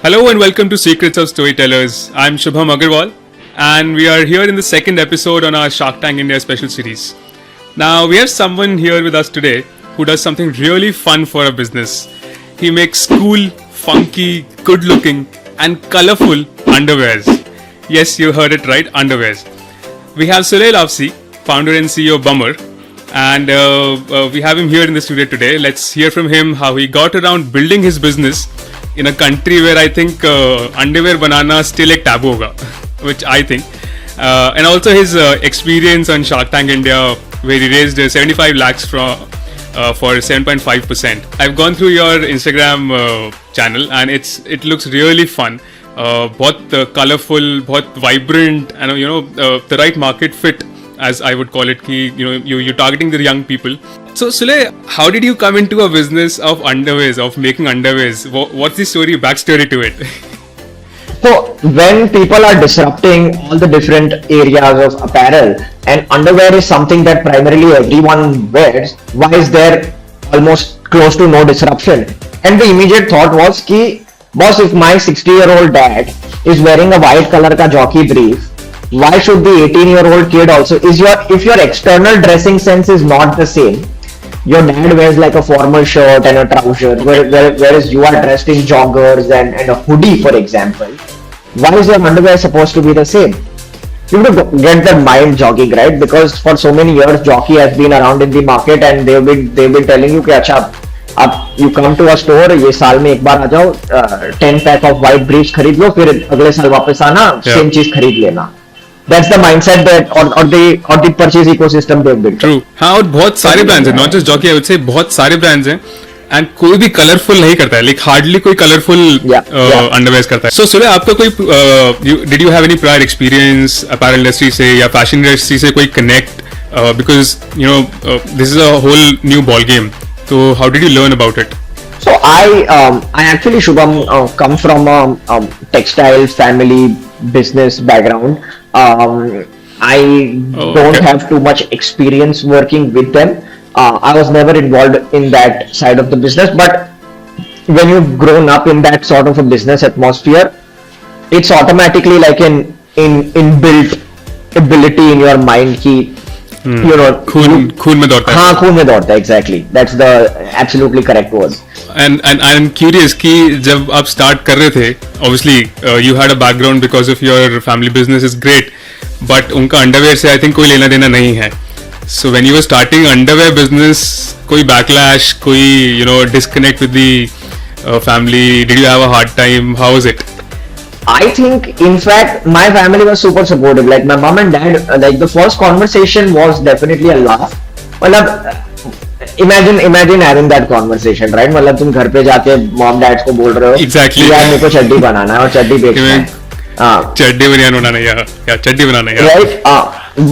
Hello and welcome to Secrets of Storytellers. I'm Shubham Agarwal and we are here in the second episode on our Shark Tank India special series. Now we have someone here with us today who does something really fun for a business. He makes cool, funky, good looking and colourful underwears. Yes, you heard it right, underwears. We have Suleil Afsi, founder and CEO of Bummer, and we have him here in the studio today. Let's hear from him how he got around building his business in a country where I think underwear banana still a taboo hoga, which I think. And also his experience on Shark Tank India where he raised 75 lakhs for 7.5%. I've gone through your Instagram channel and it looks really fun. बहुत colorful, बहुत vibrant, and the right market fit, as I would call it. कि you're targeting the young people. So Sule, how did you come into a business of underwears, of making underwears? What's the backstory to it? So when people are disrupting all the different areas of apparel, and underwear is something that primarily everyone wears, why is there almost close to no disruption? And the immediate thought was ki, boss, if my 60-year-old dad is wearing a white color ka jockey brief, why should the 18-year-old kid also? If your external dressing sense is not the same, your dad wears like a formal shirt and a trouser, whereas you are dressed in joggers and a hoodie, for example. Why is your underwear supposed to be the same? You have to get that mind jogging, right? Because for so many years, jockey has been around in the market and they've been telling you कि अच्छा अब you come to a store, ये साल में एक बार आ जाओ, 10 pack of white briefs खरीद लो, फिर अगले साल वापस आना, same चीज खरीद लेना. That's the mindset that or the purchase ecosystem they've built. True. हाँ, और बहुत सारे brands हैं, not just jockey, I would say बहुत सारे brands हैं. And कोई भी कलरफुल नहीं करता है, like hardly कोई कलरफुल underwears करता है. So Sule, आपका कोई did you have any prior experience apparel industry से या fashion industry से कोई connect? Because this is a whole new ball game. So how did you learn about it? So I actually Shubham come from a textile family business background. I don't have too much experience working with them. I was never involved in that side of the business, but when you've grown up in that sort of a business atmosphere, it's automatically like an inbuilt ability in your mind ki, खून में दौड़ता है. हाँ, खून में दौड़ता है, exactly. That's the absolutely correct word. And I'm curious कि जब आप start कर रहे थे, obviously you had a background because of your family business is great, but उनका underwear से I think कोई लेना देना नहीं है. So when you were starting underwear business, कोई backlash, कोई disconnect with the family, did you have a hard time? How was it? I think, in fact, my family was super supportive. Like my mom and dad, like the first conversation was definitely a laugh. मतलब imagine having that conversation, right? मतलब तुम घर पे जाके mom dads को बोल रहे हो exactly यार मेरे को चड्डी बनाना है और चड्डी बेचना है. चड्डी बनाना है या चड्डी बनाना है. Right?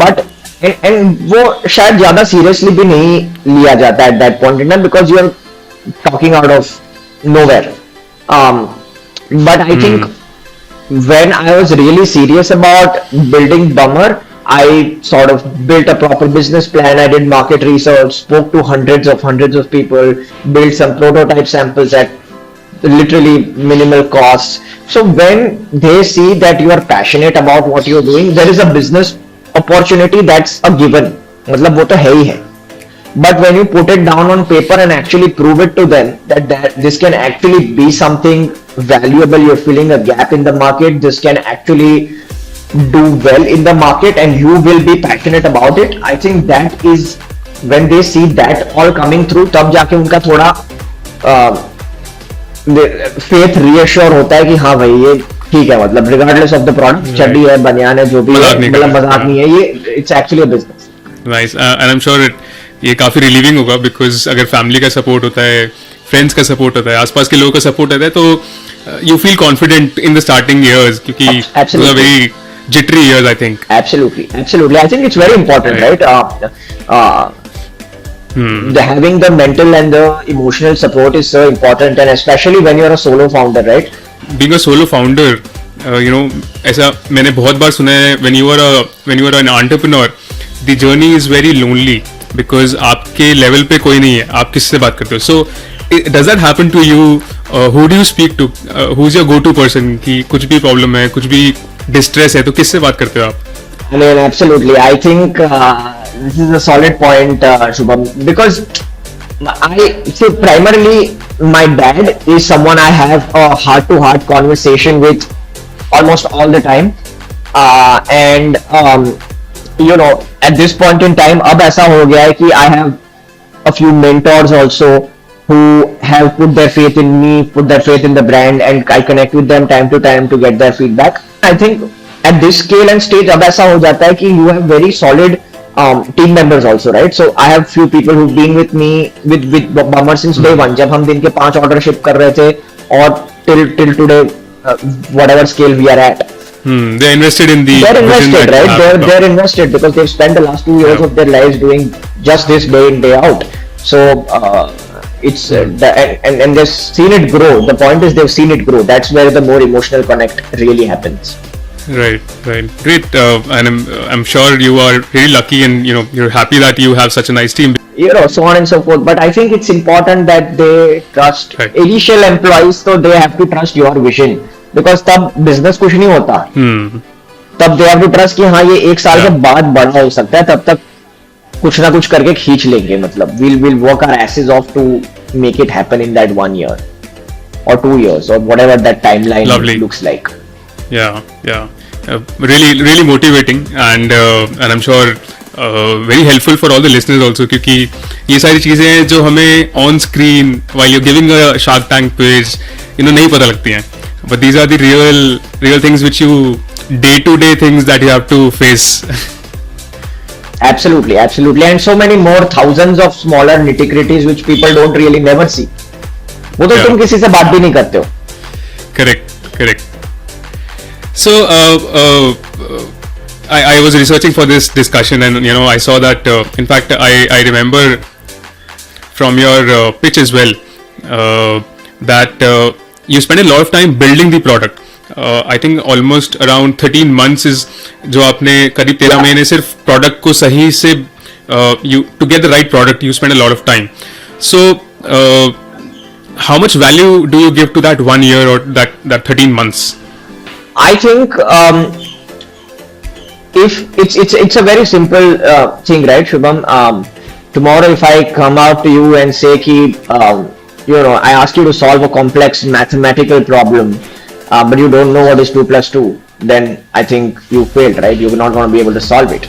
But and वो शायद ज़्यादा seriously भी नहीं लिया जाता at that point in time because you are talking out of nowhere. But I think when I was really serious about building Bummer, I sort of built a proper business plan. I did market research, spoke to hundreds of people, built some prototype samples at literally minimal costs. So when they see that you are passionate about what you're doing, there is a business opportunity that's a given. मतलब वो तो है ही है. But when you put it down on paper and actually prove it to them that this can actually be something valuable, you're filling a gap in the market, this can actually do well in the market and you will be passionate about it, I think that is when they see that all coming through, तब जाके उनका थोड़ा faith reassure होता है कि हाँ भाई ये ठीक है, मतलब regardless of the product, चड्डी है, बनियान है, जो भी है, मतलब मजाक नहीं है, ये it's actually a business. Nice. And I'm sure ये काफी रिलीविंग होगा बिकॉज अगर फैमिली का सपोर्ट होता है, फ्रेंड्स का सपोर्ट होता है, आसपास के लोगों का सपोर्ट होता है, तो you feel confident in the starting years क्योंकि very jittery years, I think. Absolutely. I think it's very important, right? Having the mental and the emotional support is so important, and especially when you're a solo founder, right? Being a solo founder, ऐसा मैंने बहुत बार सुना है. When you are an entrepreneur, the journey is very lonely because आपके level पे कोई नहीं है, आप किससे बात करते हो. So does that happen to you, who do you speak to? Who's your go-to person? कि कुछ भी problem है, कुछ भी distress है, तो किससे बात करते हो आप? I mean, absolutely. I think this is a solid point, Shubham, because I see primarily my dad is someone I have a heart-to-heart conversation with almost all the time, and you know, at this point in time, अब ऐसा हो गया है कि I have a few mentors also who have put their faith in me, put their faith in the brand, and I connect with them time to get their feedback. I think at this scale and stage अब ऐसा हो जाता है कि you have very solid team members also, right? So I have few people who've been with me with Bummer since day one. जब हम दिन के 5 order ship कर रहे थे और till today whatever scale we are at. They're invested in the. They're invested, right? They're invested because they've spent the last 2 years of their lives doing just this day in day out. So it's and they've seen it grow. The point is they've seen it grow. That's where the more emotional connect really happens. Right, great, and I'm sure you are really lucky, and you know you're happy that you have such a nice team. You know, so on and so forth. But I think it's important that they trust Right. initial employees, so they have to trust your vision because तब business कुछ नहीं होता. तब they have to trust कि हाँ ये 1 साल के बाद बड़ा हो सकता है, तब तक कुछ ना कुछ करके खींच लेंगे. मतलब we'll work our asses off to make it happen in that 1 year or 2 years or whatever that timeline Lovely. looks like. Yeah. Really motivating, and I'm sure very helpful for all the listeners also, क्योंकि ये सारी चीजें जो हमें on screen while you're giving a Shark Tank pitch, you know, नहीं पता लगती हैं. But these are the real things which you day-to-day things that you have to face. Absolutely, and so many more thousands of smaller nitty-gritties which people don't really never see. वो तो Yeah. तुम किसी से बात भी नहीं करते हो. Correct. So I was researching for this discussion, and you know I saw that in fact I remember from your pitch as well that you spent a lot of time building the product. I think almost around 13 months is जो आपने करीब 13 महीने सिर्फ product को सही से you to get the right product you spend a lot of time. So how much value do you give to that 1 year or that 13 months? I think if it's a very simple thing, right, Shubham? Tomorrow if I come out to you and say ki, you know, I ask you to solve a complex mathematical problem, but you don't know what is 2 plus 2, then I think you failed, right? You're not going to be able to solve it.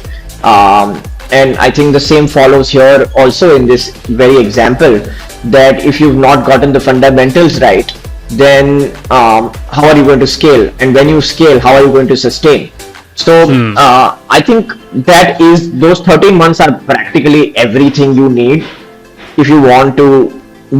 And I think the same follows here also in this very example, that if you've not gotten the fundamentals right, then how are you going to scale? And when you scale, how are you going to sustain? So I think that is, those 13 months are practically everything you need if you want to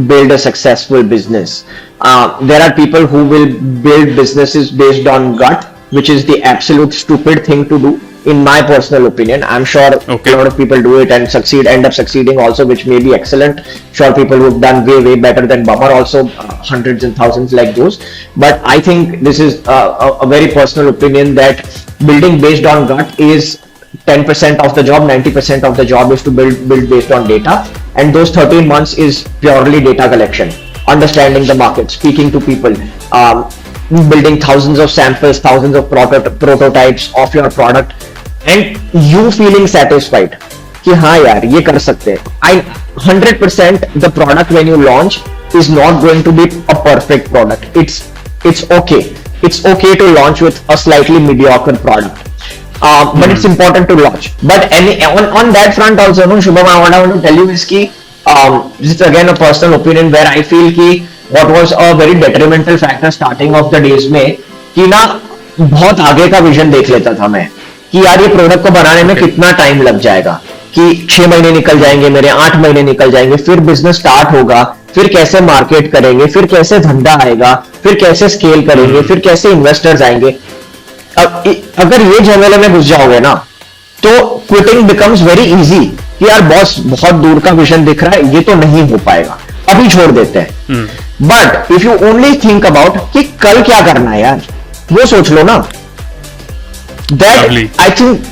build a successful business. There are people who will build businesses based on gut, which is the absolute stupid thing to do. In my personal opinion, I'm sure Okay. a lot of people do it and end up succeeding also, which may be excellent. Sure, people who've done way better than Bummer also, hundreds and thousands like those. But I think this is a very personal opinion that building based on gut is 10% of the job. 90% of the job is to build based on data, and those 13 months is purely data collection, understanding the market, speaking to people, building thousands of samples, thousands of prototypes of your product, and you feeling satisfied कि हाँ यार ये कर सकते हैं. 100% the product when you launch is not going to be a perfect product. It's okay. It's okay to launch with a slightly mediocre product. But it's important to launch. But on that front also, no, Shubham, what I want to tell you is कि this is again a personal opinion where I feel कि what was a very detrimental factor starting of the days में कि ना बहुत आगे का vision देख लेता था मैं कि यार ये प्रोडक्ट को बनाने में कितना टाइम लग जाएगा, कि 6 महीने निकल जाएंगे मेरे, 8 महीने निकल जाएंगे, फिर बिजनेस स्टार्ट होगा, फिर कैसे मार्केट करेंगे, फिर कैसे धंधा आएगा, फिर कैसे स्केल करेंगे, फिर कैसे इन्वेस्टर्स आएंगे. अगर ये झमेले में घुस जाओगे ना तो क्विटिंग बिकम्स वेरी इजी कि यार बॉस बहुत दूर का विजन दिख रहा है, ये तो नहीं हो पाएगा, अभी छोड़ देते हैं. But if you only think about कि कल क्या करना है यार, वो सोच लो ना. That I think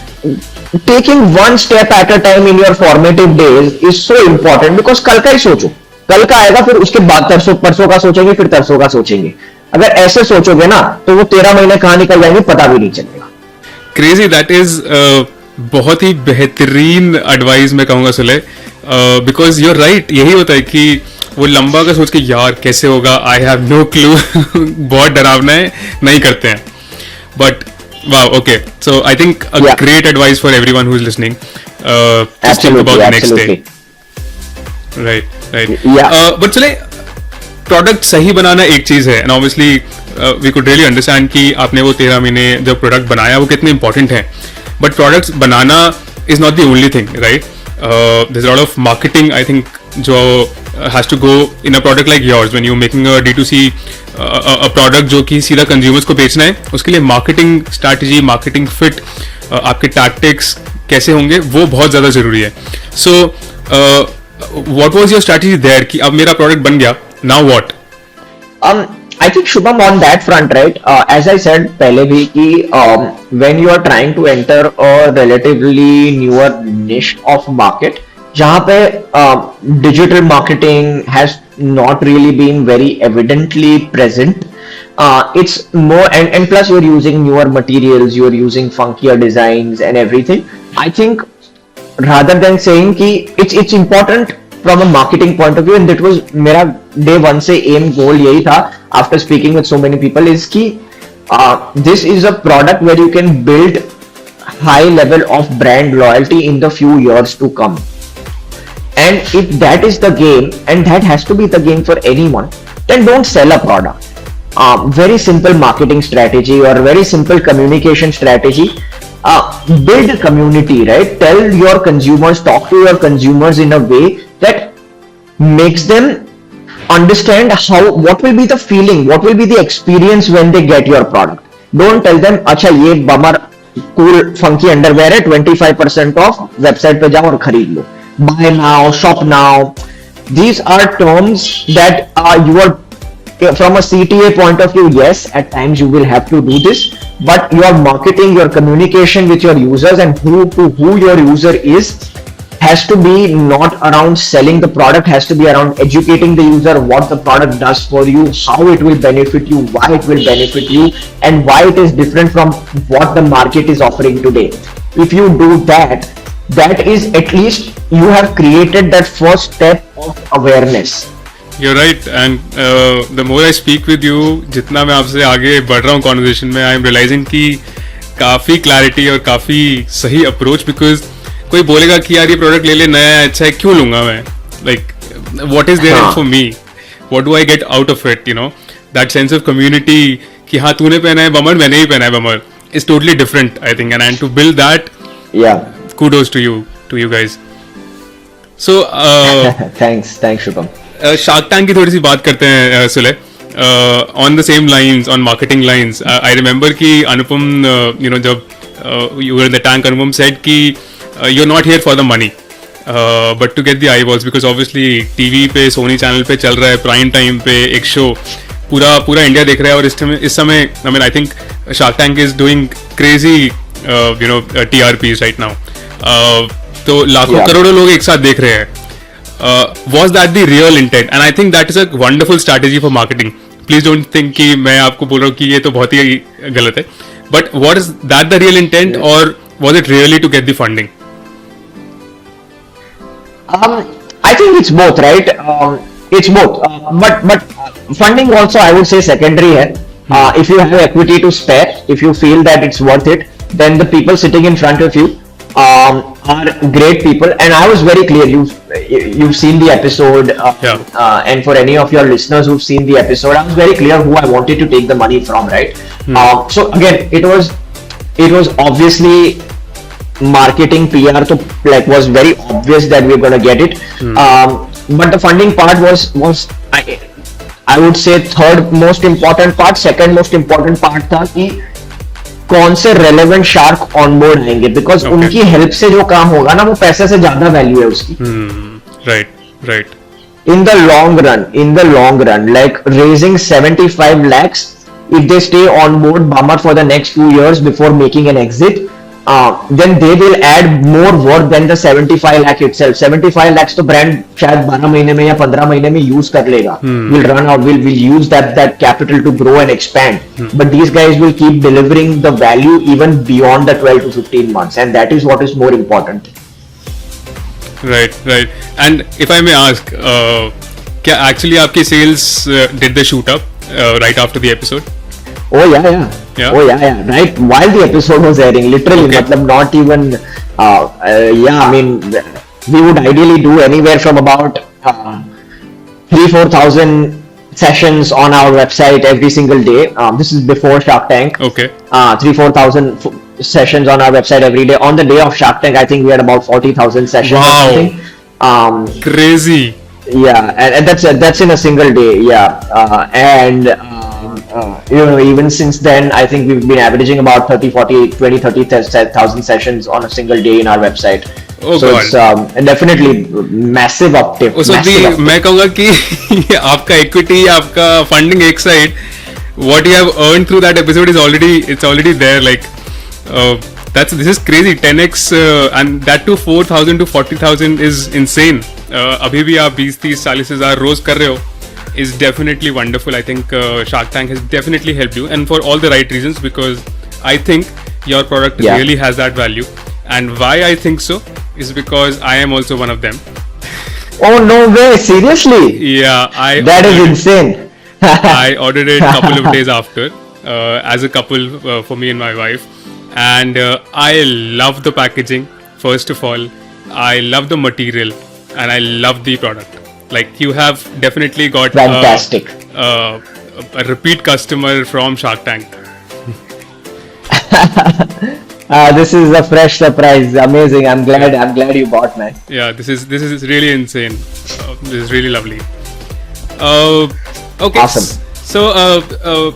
taking one step at a time in your formative days is so important because कल का ही सोचो कल का आएगा फिर उसके बाद तरसों परसों का सोचेंगे फिर तरसों का सोचेंगे. अगर ऐसे सोचोगे ना तो वो 13 महीने कहां निकल जाएंगे पता भी नहीं चलेगा. क्रेजी. दैट इज बहुत ही बेहतरीन एडवाइस मैं कहूँगा Sule, because you are right. यही होता है कि वो लंबा का सोच के यार कैसे होगा, आई हैव नो क्लू, बहुत डरावना है, नहीं करते हैं. But wow, okay, so I think a Yeah. great advice for everyone who's listening, just think about the next day. Right, right. Yeah. But चले, प्रोडक्ट सही बनाना एक चीज है, and obviously we could really understand कि आपने वो 13 महीने जब प्रोडक्ट बनाया वो कितने इंपॉर्टेंट है. बट प्रोडक्ट्स बनाना is not the only thing, right? There is a lot of marketing I think जो has to go in a product like yours. When you making a D2C product जो कि सीधा consumers को बेचना है, उसके लिए मार्केटिंग स्ट्रैटेजी, मार्केटिंग फिट, आपके टैक्टिक्स कैसे होंगे वो बहुत ज़्यादा ज़रूरी है. So what was your strategy there कि अब मेरा प्रोडक्ट बन गया, now what? I think Shubham on that front, right? As I said पहले भी कि when you are trying to enter a relatively newer niche of market, जहाँ पे digital marketing has not really been very evidently present. It's more and plus you're using newer materials, you're using funkier designs and everything. I think rather than saying कि it's important from a marketing point of view, and that was मेरा day one से aim goal यही था after speaking with so many people is कि this is a product where you can build high level of brand loyalty in the few years to come. And if that is the game, and that has to be the game for anyone, then don't sell a product. Very simple marketing strategy or very simple communication strategy. Build a community, right? Tell your consumers, talk to your consumers in a way that makes them understand what will be the feeling, what will be the experience when they get your product. Don't tell them, अच्छा ये bummer cool funky underwear है 25% off, website पे जाओ और खरीद लो. Buy now, shop now. These are terms that you are, from a CTA point of view, yes, at times you will have to do this, but your marketing, your communication with your users and who your user is has to be not around selling the product, has to be around educating the user what the product does for you, how it will benefit you, why it will benefit you, and why it is different from what the market is offering today. If you do that, that is at least you have created that first step of awareness. You're right, and the more I speak with you, जितना मैं आपसे आगे बढ़ रहा हूँ conversation में, I am realising कि काफ़ी क्लैरिटी और काफ़ी सही अप्रोच. बिकॉज कोई बोलेगा कि यार ये प्रोडक्ट ले ले, नया है, अच्छा है, क्यों लूंगा मैं? Like what is there for me, what do I get out of it? You know, that sense of community कि हाँ तूने पहना है बमर, मैंने ही पहना है Bummer, is totally different I think. And to build that, kudos to you guys. So thanks Shubham. Shark Tank की थोड़ी सी बात करते हैं Sule. On the same lines, on marketing lines, I remember कि अनुपम, यू नो, जब you were in the tank, Anupam said कि you are not here for the money but to get the eyeballs, because obviously TV पे, Sony channel पे चल रहा है, prime time पे एक शो पूरा इंडिया देख रहा है. और इस समय I mean I think shark tank is doing crazy you know TRPs right now. तो लाखों करोड़ों लोग एक साथ देख रहे हैं. Was that the real intent? And I think that is a wonderful strategy for marketing. Please don't think कि मैं आपको बोल रहा हूँ कि ये तो बहुत ही गलत है. But what is that the real intent, or was it really to get the funding? I think it's both, right? It's both. But funding also, I would say, secondary है. If you have equity to spare, if you feel that it's worth it, then the people sitting in front of you are great people. And I was very clear. You've seen the episode, and for any of your listeners who've seen the episode, I was very clear who I wanted to take the money from, right? So again, it was obviously marketing, PR, so like was very obvious that we're gonna get it. But the funding part was I would say third most important part. Second most important part था कि कौन से relevant shark on board आएंगे, because उनकी help से जो काम होगा ना वो पैसे से ज्यादा वैल्यू है उसकी. Right. In the long run, like raising 75 lakhs, if they stay on board Bummer for the next 2 years before making an exit, then they will add more work than the 75 lakh itself. 75 lakhs तो brand शायद 12 महीने में या 15 महीने में use कर लेगा. Will run out, will use that capital to grow and expand. But these guys will keep delivering the value even beyond the 12 to 15 months, and that is what is more important. Right. And if I may ask, क्या actually आपकी sales did they shoot up right after the episode? Oh yeah. Yeah? Oh yeah. Right while the episode was airing, literally, Okay. matlab not even. I mean, we would ideally do anywhere from about 3,000-4,000 sessions on our website every single day. This is before Shark Tank. Okay. 3,000-4,000 sessions on our website every day. On the day of Shark Tank, I think we had about 40,000 sessions. Wow. Or something. Crazy. Yeah, and that's in a single day. Yeah, even since then, I think we've been averaging about 30,000 sessions on a single day in our website. Oh, so God. it's definitely massive uptick. So massive uptick. मैं कहूँगा कि आपका equity, आपका funding एक side, what you have earned through that episode is already there. Like this is crazy. 10x and that to 4,000 to 40,000 is insane. अभी भी आप 20-30-40 हज़ार रोज कर रहे हो is definitely wonderful. I think Shark Tank has definitely helped you, and for all the right reasons, because I think your product Yeah. really has that value. And why I think so is because I am also one of them. Oh no way! Seriously? Yeah, That is insane. I ordered it a couple of days after as a couple for me and my wife, and I love the packaging. First of all, I love the material, and I love the product. Like, you have definitely got Fantastic. A repeat customer from Shark Tank. This is a fresh surprise. Amazing. I'm glad you bought, man. Yeah, this is really insane. This is really lovely. Okay. Awesome. So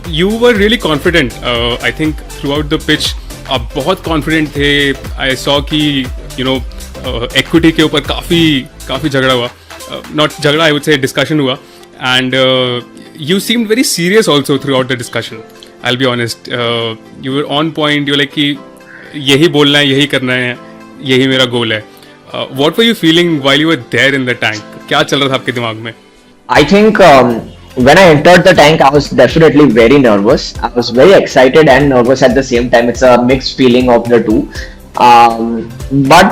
you were really confident. I think throughout the pitch, आप बहुत confident थे. I saw कि equity के ऊपर काफी झगड़ा हुआ. Not झगड़ा, I would say discussion हुआ. And you seemed very serious also throughout the discussion. I'll be honest. You were on point. You were like कि यही बोलना है, यही करना है, यही मेरा गोल है. What were you feeling while you were there in the tank? क्या चल रहा था आपके दिमाग में? I think when I entered the tank, I was definitely very nervous. I was very excited and nervous at the same time. It's a mixed feeling of the two. But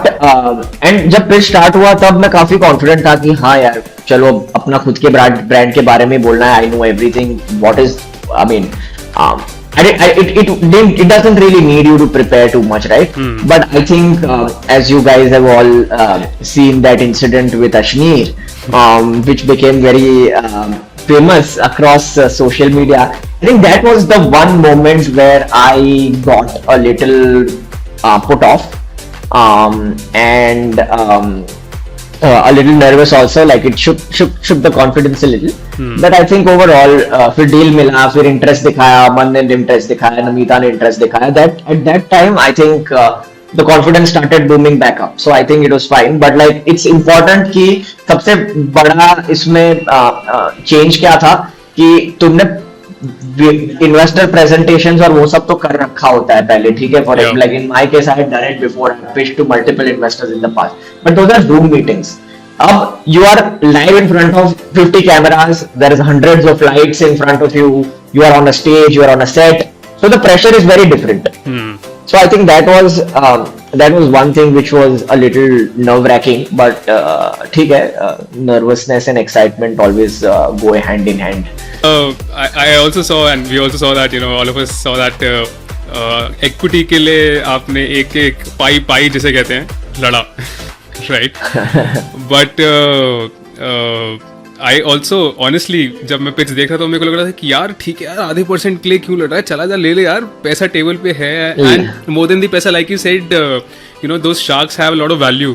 and जब pitch start हुआ तब मैं काफी confident था कि हाँ यार, चलो अपना खुद के brand के बारे में बोलना है. I know everything. What is, I mean, it doesn't really need you to prepare too much, right? But I think as you guys have all seen that incident with Ashneer, which became very famous across social media, I think that was the one moment where I got a little put off and a little nervous also. Like, it shook the confidence a little. But I think overall, फिर deal मिला, फिर interest दिखाया, मन ने interest दिखाया, नमिता ने interest दिखाया. That at that time, I think the confidence started booming back up. So I think it was fine. But like, it's important कि सबसे बड़ा इसमें change क्या था कि तुमने investor presentations और वो सब तो कर रखा होता है पहले, ठीक है? For example, like in my case, I had done it before. I pitched to multiple investors in the past. But those are Zoom meetings. अब you are live in front of 50 cameras. There is hundreds of lights in front of you. You are on a stage. You are on a set. So the pressure is very different. So I think that was one thing which was a little nerve-wracking. But ठीक है, nervousness and excitement always go hand in hand. I also saw, and we also saw that, all of us saw that equity के लिए आपने एक पाई जिसे कहते हैं लड़ा, right? But I also honestly जब मैं पिच देख रहा था तो मेरे को लग रहा था कि यार ठीक है यार, आधे % के लिए क्यों लड़ रहा है, चला जा ले ले यार, पैसा टेबल पे है, and more than the पैसा, like you said, those sharks have a lot of value.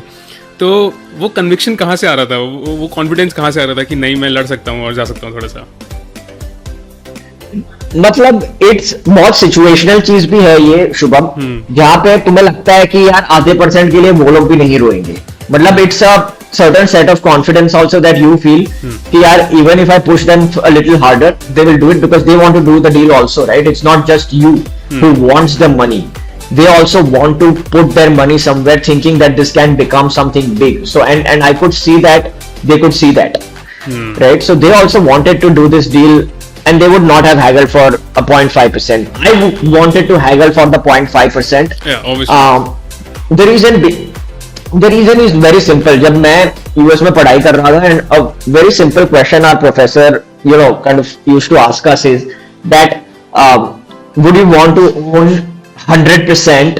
तो वो कन्विक्शन कहाँ से आ रहा था, वो कॉन्फिडेंस कहाँ से आ रहा था कि नहीं मैं लड़ सकता हूँ और जा सकता हूँ थोड़ा सा? मतलब इट्स बहुत सिचुएशनल चीज भी है ये शुभम, जहाँ पे तुम्हें लगता है कि यार आधे % के लिए वो लोग भी नहीं रोएंगे. मतलब it's a certain set of confidence also that you feel कि यार even if I push them a little harder, they will do it because they want to do the deal also, right? It's not just you who wants the money. they also want to put their money somewhere thinking that this can become something big. So and I could see that they could see that, right? So they also wanted to do this deal, and they would not have haggled for a 0.5%. Wanted to haggle for the 0.5%. Yeah, obviously. The reason is very simple. जब मैं US में पढ़ाई कर रहा था, and a very simple question our professor, kind of used to ask us is that would you want to own 100%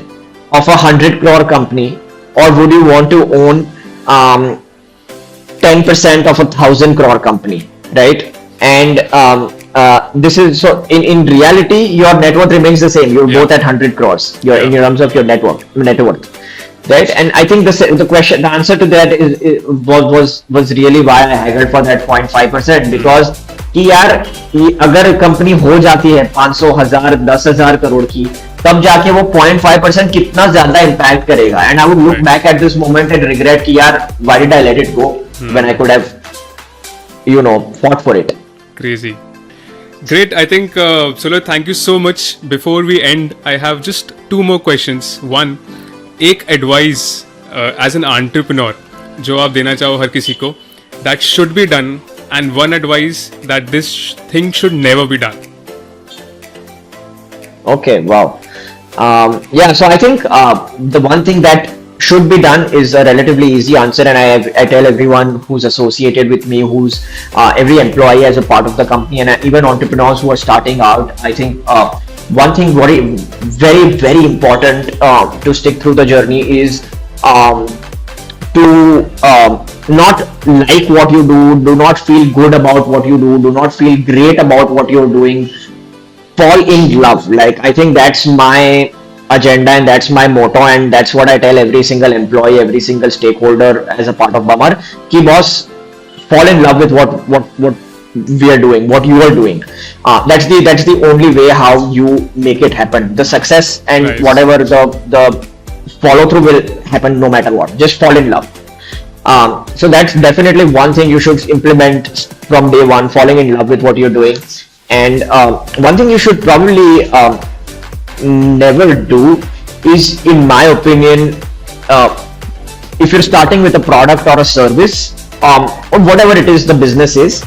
of a 100 crore company, or would you want to own 10% of a 1,000 crore company, right? And this is so in reality your net worth remains the same. You're both at 100 crores. You're in terms of your net worth, right? And I think the answer to that was really why I haggled for that 0.5%, because कि यार अगर company हो जाती है 500,000 10,000 करोड़ की, तब जाके वो 0.5% कितना ज्यादा इम्पैक्ट करेगा. And I would look back at this moment and regret कि यार why did I let it go when I could have fought for it. Crazy. Great. I think, Sulay, thank you so much. Before we end, I have just 2 more questions. One, एक advice as an entrepreneur जो आप देना चाहो हर किसी को, that should be done, and one advice that this thing should never be done. Okay, wow. Yeah, so I think the one thing that should be done is a relatively easy answer, and I tell everyone who's associated with me, who's every employee as a part of the company, and even entrepreneurs who are starting out. I think one thing very very important to stick through the journey is to not like what you do not feel good about what you do not feel great about what you're doing. Fall in love. Like, I think that's my agenda, and that's my motto, and that's what I tell every single employee, every single stakeholder as a part of Bamar, ki boss, fall in love with what we are doing, what you are doing. That's the only way how you make it happen. The success and Nice. whatever the follow through will happen no matter what. Just fall in love. So that's definitely one thing you should implement from day one, falling in love with what you're doing. And one thing you should probably never do is, in my opinion, if you're starting with a product or a service, or whatever it is the business is,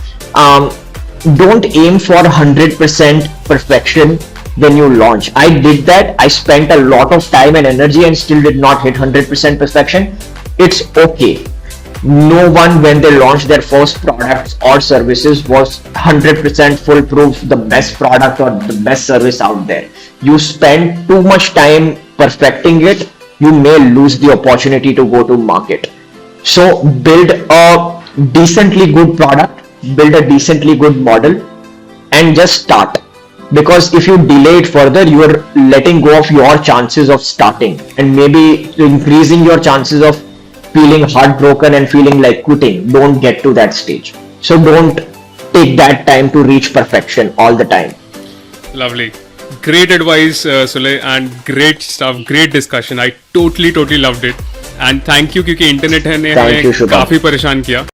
don't aim for 100% perfection when you launch. I did that. I spent a lot of time and energy and still did not hit 100% perfection. It's okay. No one, when they launched their first products or services, was 100% foolproof, the best product or the best service out there. You spend too much time perfecting it, you may lose the opportunity to go to market. So build a decently good product, build a decently good model, and just start. Because if you delay it further, you are letting go of your chances of starting, and maybe increasing your chances of feeling heartbroken and feeling like quitting. Don't get to that stage. So don't take that time to reach perfection all the time. Lovely. Great advice, Sulay, and great stuff, great discussion. I totally loved it. And thank you, क्योंकि internet ने Thank you, हमें Shubham. काफी परेशान किया.